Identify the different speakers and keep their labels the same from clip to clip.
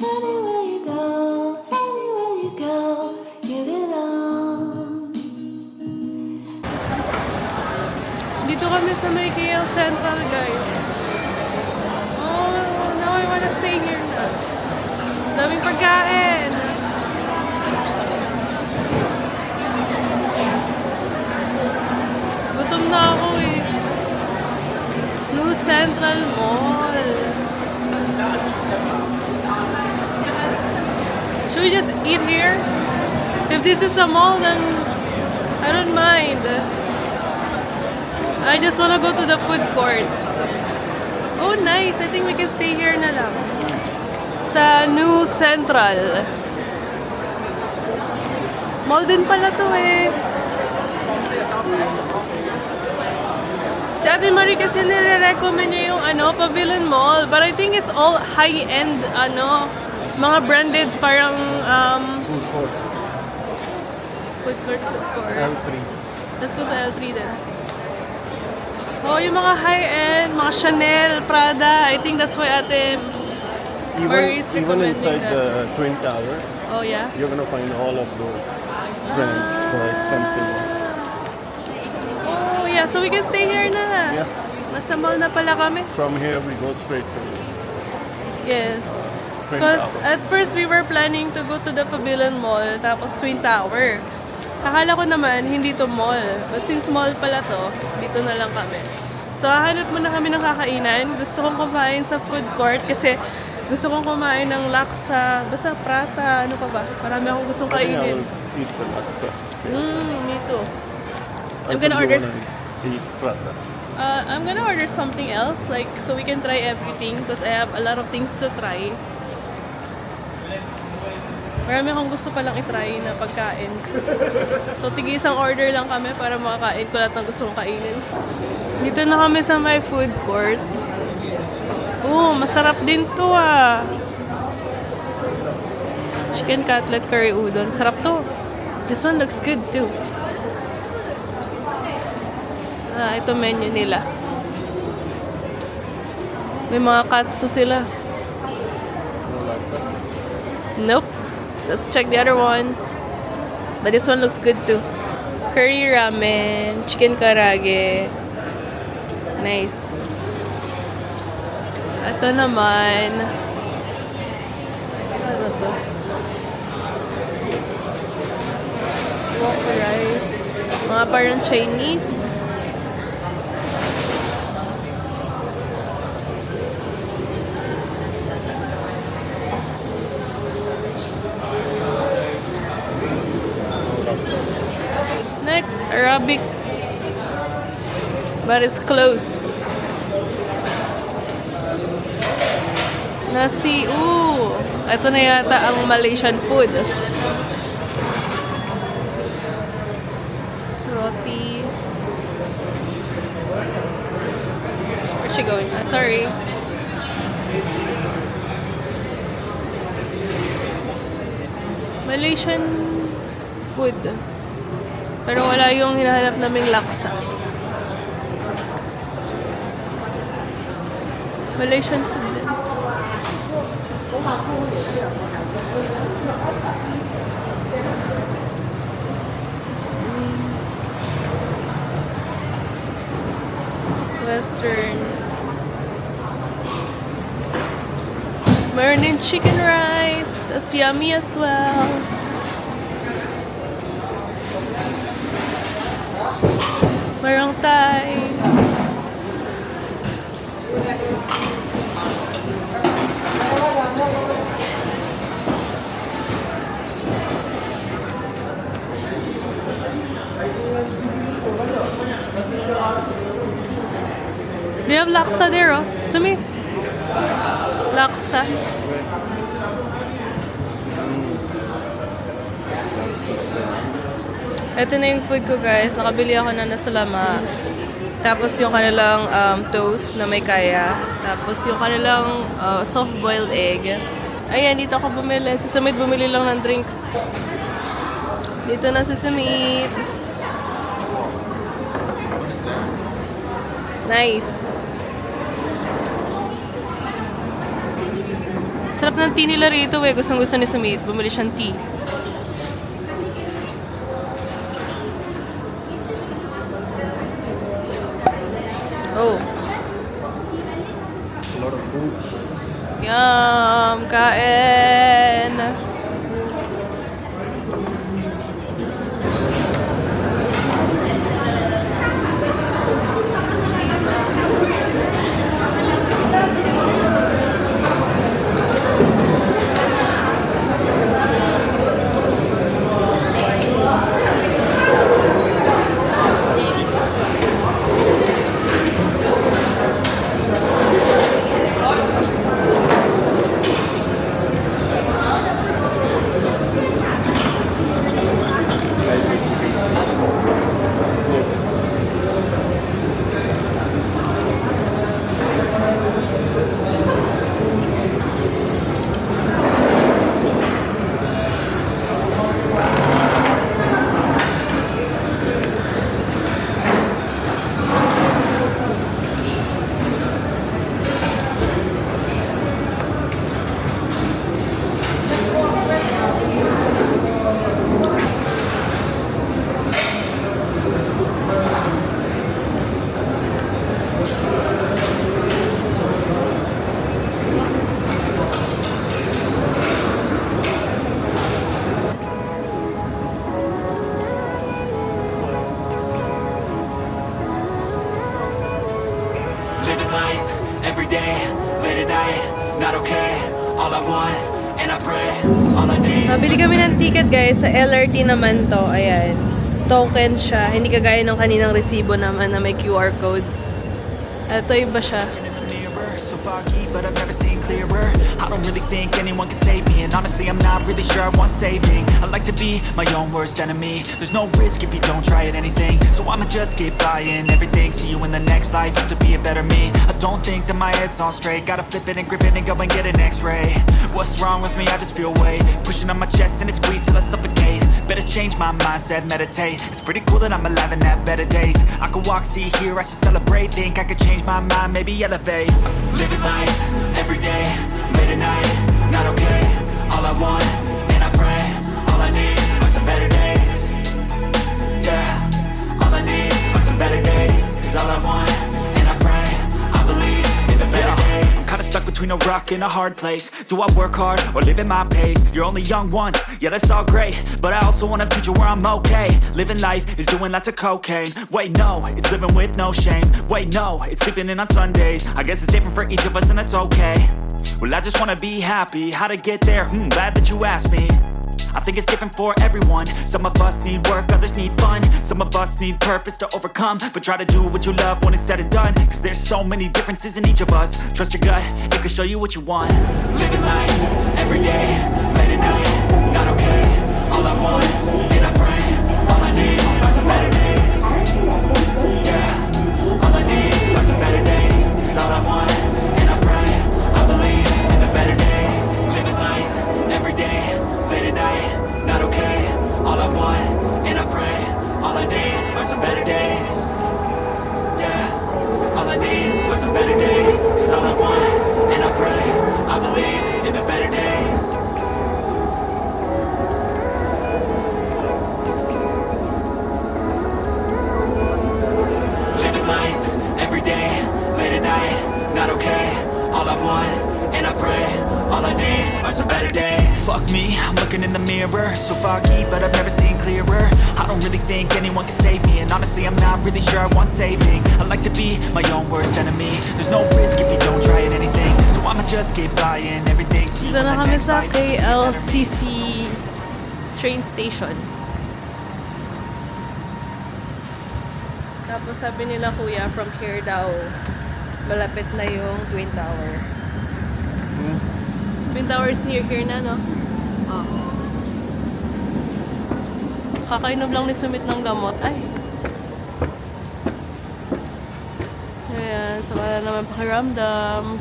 Speaker 1: Anywhere you go, you belong.
Speaker 2: Dito kami sa may KL Central, guys. Oh, now I wanna stay here na. Daming pagkain. Gutom na ako eh. New Central Mall. Should we just eat here? If this is a mall, then I don't mind. I just wanna go to the food court. Oh, nice. I think we can stay here na lang. Sa New Central. Mall din pala to eh. Si Ate Marie kasi nire-recommend niya yung Pavilion Mall. But I think it's all high-end, mga branded parang,
Speaker 3: Food court.
Speaker 2: food court.
Speaker 3: L3.
Speaker 2: Let's go to L3 then. Oh, yung mga high-end, mga Chanel, Prada. I think that's why Ate Marie is
Speaker 3: Even
Speaker 2: recommending
Speaker 3: inside
Speaker 2: that.
Speaker 3: the Twin Tower,
Speaker 2: Oh, yeah?
Speaker 3: you're gonna find all of those brands, the expensive ones.
Speaker 2: Oh, yeah. So we can stay here na.
Speaker 3: Yeah.
Speaker 2: Nasa mall na pala kami.
Speaker 3: From here, we go straight to
Speaker 2: Yes.
Speaker 3: Twin
Speaker 2: Because
Speaker 3: Tower.
Speaker 2: at first we were planning to go to the Pavilion Mall, tapos Twin Tower. Akala ko naman, hindi to mall. But since mall pala to, dito na lang kami. So, hahanap muna kami ng kakainan. Gusto kong kumain sa food court kasi gusto kong kumain ng laksa, basta prata, ano pa ba? Marami akong gustong
Speaker 3: I think I
Speaker 2: kainin.
Speaker 3: will eat the laksa.
Speaker 2: Me too.
Speaker 3: I
Speaker 2: I'm gonna
Speaker 3: think
Speaker 2: order
Speaker 3: you wanna eat prata.
Speaker 2: I'm gonna order something else, like, so we can try everything because I have a lot of things to try. Marami akong gusto palang itry na pagkain. So, tig-isang order lang kami para makakain ko lahat ng gusto kong kainin. Dito na kami sa my food court. Masarap din to ah. Chicken cutlet curry udon. Sarap to. This one looks good too. Ito menu nila. May mga katsu sila.
Speaker 3: No laksa.
Speaker 2: Nope. Let's check the other one. But this one looks good too. Curry ramen, chicken karage. Nice. Ito naman. Ano to? Wok rice. Mga parang Chinese. Next, Arabic. But it's closed. Nasi, ito na yata ang Malaysian food. Roti. Where's she going? Sorry. Malaysian food. Pero wala yung hinahanap naming laksa. Malaysian food din. Western. Meron din chicken rice. That's yummy as well. Merong Thai. Do you have laksa there, oh? Sumi. Laksa. Ito na yung food ko, guys. Nakabili ako na nasalama. Tapos yung kanilang toast na may kaya. Tapos yung kanilang soft-boiled egg. Ayan, dito ako bumili. Si Sumit bumili lang ng drinks. Dito na si Sumit. Nice. Sarap ng tea nila rito eh. Gustong gusto ni Sumit. Bumili siyang tea. Oh.
Speaker 3: A lot of food.
Speaker 2: Yum! Kain!
Speaker 4: Living life, every day, late at night, not okay. All I want, and I pray, all I need.
Speaker 2: Nabili kami ng ticket guys. Sa LRT naman to. Ayan. Token siya. Hindi kagaya ng kaninang resibo naman na may QR code. Ito iba siya.
Speaker 4: In the mirror, so foggy, but I've never seen clearer. I don't really think anyone can save me, and honestly, I'm not really sure I want saving. I like to be my own worst enemy. There's no risk if you don't try at anything, so I'ma just keep buying everything. See you in the next life, have to be a better me. I don't think that my head's on straight. Gotta flip it and grip it and go and get an X-ray. What's wrong with me? I just feel weight pushing on my chest and it squeezes till I suffocate. Better change my mindset, meditate. It's pretty cool that I'm alive and have better days. I could walk, see, hear, I should celebrate. Think I could change my mind, maybe elevate. Living life, every day, late at night, not okay. All I want, and I pray, all I need are some better days. Yeah, all I need are some better days. Cause all I want, and I pray, I believe in the better days. I'm kinda stuck between a rock and a hard place. Do I work hard or live at my pace? You're only young once, yeah that's all great, but I also want a future where I'm okay. Living life is doing lots of cocaine. Wait no, it's living with no shame. Wait no, it's sleeping in on Sundays. I guess it's different for each of us and that's okay. Well I just wanna be happy, how to get there? Glad that you asked me. I think it's different for everyone. Some of us need work, others need fun. Some of us need purpose to overcome. But try to do what you love when it's said and done. Cause there's so many differences in each of us. Trust your gut, it can show you what you want. Living life, every day, late at night, not okay. All I want, and I pray, all I need are some better days. Yeah, all I need are some better days. Cause all I want, and I pray, I believe in the better days. Living life, every day, late at night, not okay. All I want, and I pray, all I need are some better days. Yeah, all I need are some better days. Cause all I want, and I pray, I believe in the better days. Living life, every day, late at night, not okay. All I want, and I pray, all I need are some better days. Fuck me, I'm looking in the mirror, so foggy, but I've never seen clearer. I don't really think anyone can save me, and honestly, I'm not really sure I want saving. I like to be my own worst enemy. There's no risk if you don't try at anything, so I'ma just keep buying everything. See you
Speaker 2: Dito
Speaker 4: in
Speaker 2: na
Speaker 4: the
Speaker 2: kami
Speaker 4: next
Speaker 2: sa
Speaker 4: life.
Speaker 2: KLCC train station. Tapos sabi nila kuya, from here daw, malapit na yung Twin Tower. Twin Tower is near here na, no? Oo. Kakainom lang ni Sumit ng gamot. Ay! Ayan, so wala naman pakiramdam.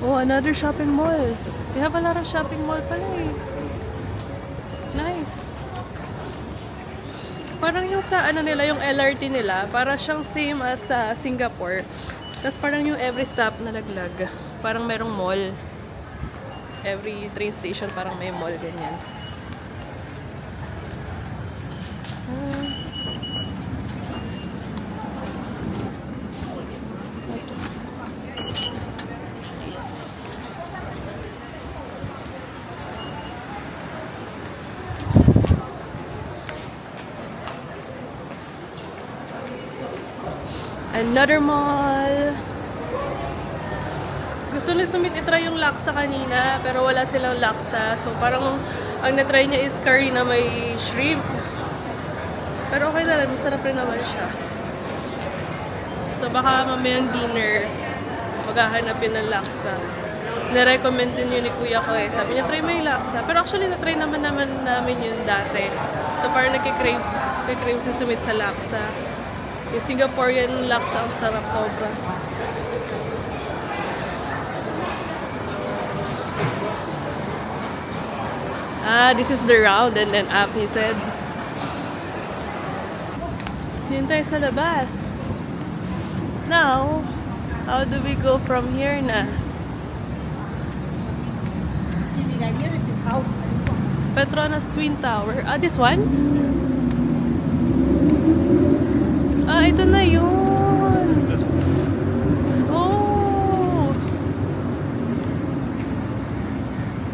Speaker 2: Oh, another shopping mall. They have a lot of shopping mall pala eh. Nice. Parang yung sa ano nila, yung LRT nila, para siyang same as sa Singapore. Tapos parang yung every stop na laglag, parang merong mall. Every train station parang may mall, ganyan. Another mall. Gusto ni Sumit itry yung laksa kanina, pero wala silang laksa. So parang ang natry niya is curry na may shrimp. Pero okay na rin, masarap rin naman siya. So baka mamayang dinner, maghahanapin ng laksa. Na-recommend din yun ni kuya ko eh. Sabi niya, try mo yung laksa. Pero actually, na-try naman namin yun dati. So parang nagkikrave si Sumit sa laksa. Yung Singaporean laksa, ang sarap sobra. This is the round and then up, he said. Yun tayo sa labas. Now, how do we go from here na? Petronas Twin Tower. This one? Ito na yun. Oh.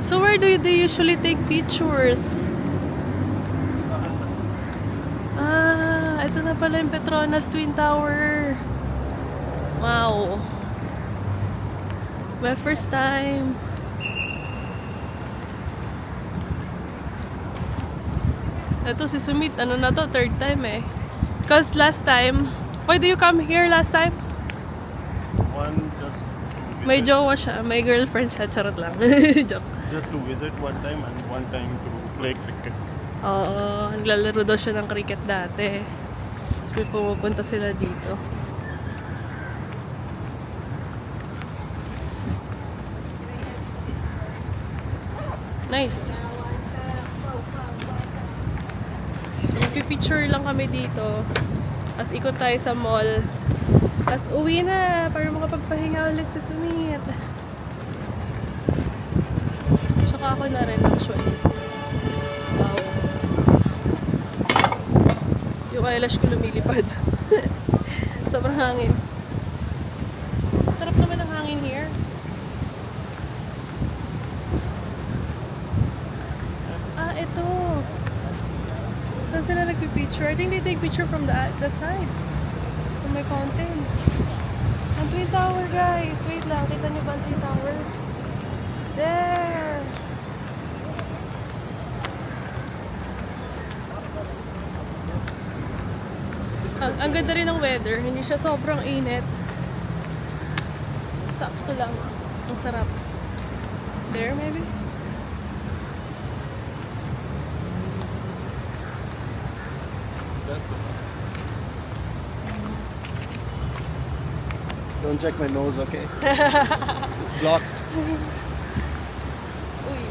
Speaker 2: So where do they usually take pictures? Ito na pala yung Petronas Twin Tower. Wow. My first time. Ito si Sumit, ano na to? Third time eh. Because last time, why do you come here last time?
Speaker 3: One just
Speaker 2: May jowa siya, may girlfriend siya, charot lang. Joke.
Speaker 3: just to visit one time and one time to play cricket.
Speaker 2: Oo, naglalaro daw siya ng cricket dati. Tapos may pumupunta sila dito. Nice. So, magpipicture lang kami dito. Tapos ikot tayo sa mall. Tapos uwi na para makapagpahinga ulit si Sumit. Tsaka ako na rin actually. Wow. Yung eyelash ko lumilipad. Sobrang hangin. Sarap naman ang hangin here. Ito. Saan sila nagpipicture? I think they take picture from that side. So may fountain. Ang Twin Tower, guys. Wait lang. Kita niyo ba ang Twin Tower? There! Ang ganda rin ng weather. Hindi siya sobrang init. Sakto lang. Ang sarap. There, maybe?
Speaker 3: Don't check my nose, okay? It's blocked.
Speaker 2: Uy.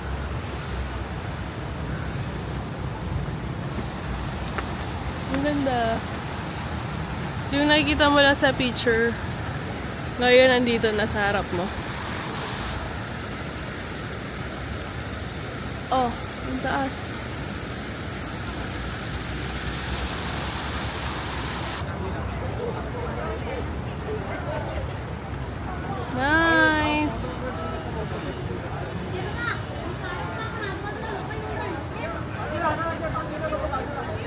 Speaker 2: Ang ganda. Yung nakikita mo lang sa picture, ngayon nandito na sa harap mo. Oh, ang taas. Nice.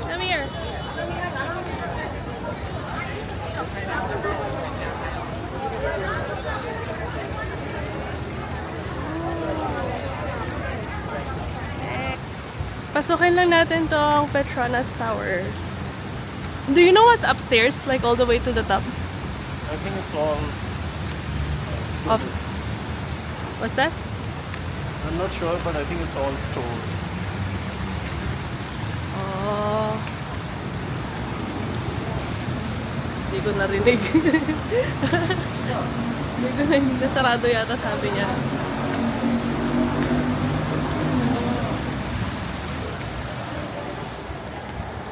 Speaker 2: Come here. Pasukin lang natin tong Petronas Tower. Do you know what's upstairs? Like all the way to the top?
Speaker 3: I think it's all.
Speaker 2: Up. What's that?
Speaker 3: I'm not sure, but I think it's all stores.
Speaker 2: Oh. Hindi ko narinig. Hindi ko narinig. Nasarado yata sabi niya.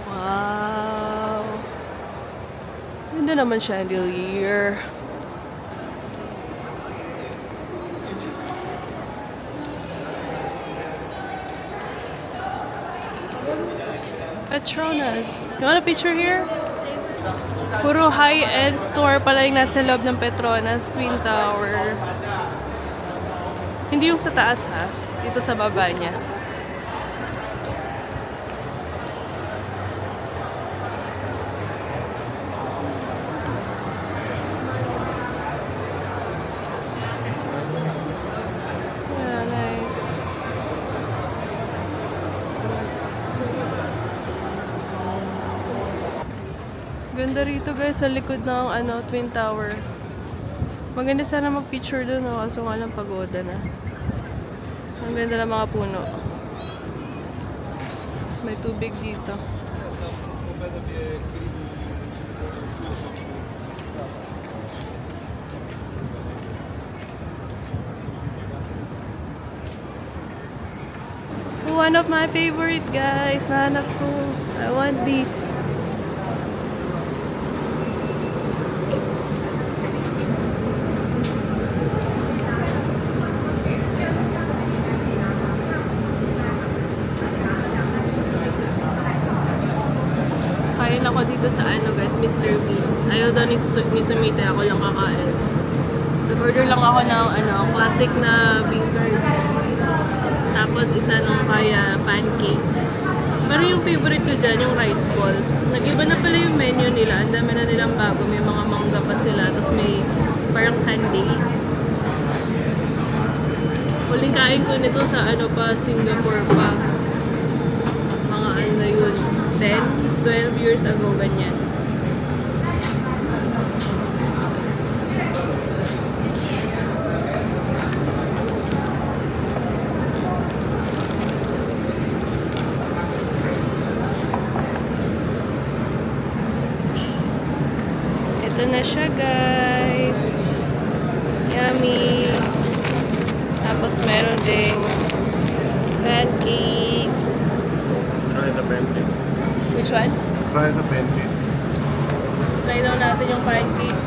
Speaker 2: Wow. Hindi naman chandelier. Petronas. You want a picture here? Puro high-end store pala yung nasa loob ng Petronas Twin Tower. Hindi yung sa taas ha. Dito sa baba niya. Yeah, nice. Ganda rito guys sa likod ng Twin Tower. Maganda sana mag-picture doon, no? Kaso nga lang pagoda na. Ang ganda ng mga puno. May tubig dito. One of my favorite guys. Nahanap ko. I want this. Kain ako dito sa guys, Mr. B. Ayaw daw ni Sumite, ako lang kakain. Nag-order lang ako ng classic na bean curd. Tapos isa nung kaya pancake. Pero yung favorite ko dyan, yung rice balls. Nag-iba na pala yung menu nila. Ang dami na nilang bago. May mga mangga pa sila. Tapos may parang sundae. Huling kain ko nito sa Singapore pa. Mga yun. 12 years ago, ganyan. Ito na siya, guys. Yummy. Tapos meron ding pancake.
Speaker 3: Try the pancake.
Speaker 2: Which one?
Speaker 3: Try the pancake.
Speaker 2: Try daw natin yung pancake.